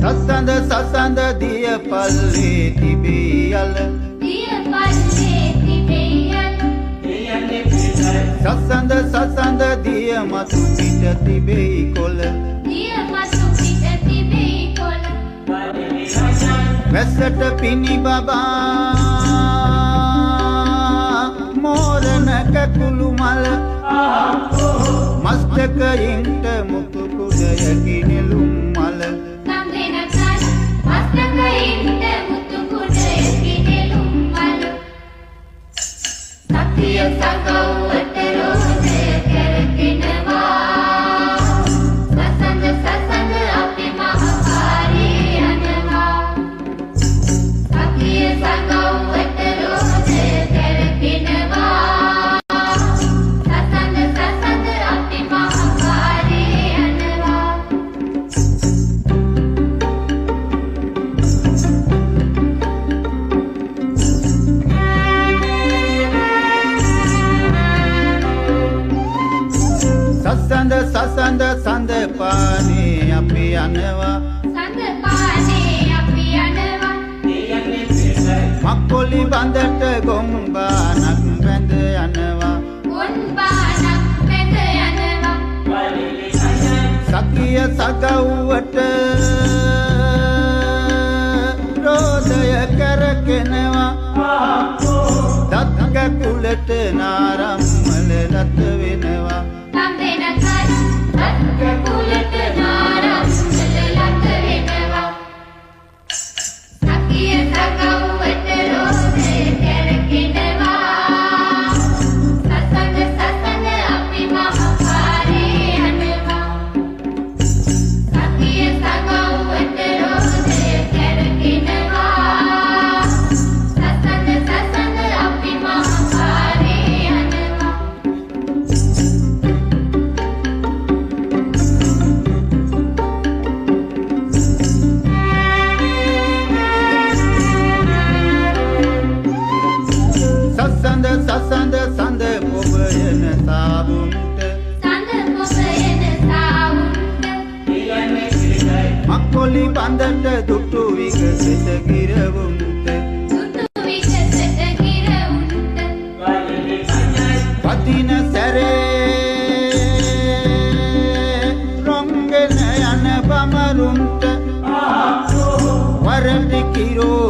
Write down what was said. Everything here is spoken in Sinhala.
සසඳ සසඳ දිය පල්ලේ තිබේ යල සසඳ සසඳ දිය මතු පිට තිබේ කොළ වැස්සට පිණි බබා මෝරණ කැකුළු මල මස්තකයින්ට මුතු කුඩයකි නෙළුම් මල සතිය සගව්වට රෝදය කැරකෙනවා සසඳ සසඳ අපි මහපාරේ යනවා සතිය සගව්වට රෝදය කැරකෙනවා සසඳ සසඳ අපි මහපාරේ යනවා සසඳ සසඳ සඳ පානේ අපි යනවා සඳ පානේ අපි යනවා මක්කොලි බඳට ගොම්බානක් වැඳ යනවා ගොම්බානක් වැඳ යනවා සතිය සගව්වට රෝදය කරකෙනවා දත්ක කුලට නාරම්මල ලත වෙනවා කුලට නාරම්මල ලත වෙනවා සතිය සගව්වට රෝදය කැරකෙනවා සසඳ සසඳ අපි මහපාරේ යනවා සතිය සගව්වට රෝදය කැරකෙනවා සසඳ සසඳ අපි මහපාරේ යනවා සසඳ සසඳ සඳ පොබයන සාබුන්ට මක්කොලි බඳට දුටු විකසිත ගිරවුන්ට පතින සැරේ රොංගෙන යන බමරුන්ට වරටි කිරෝ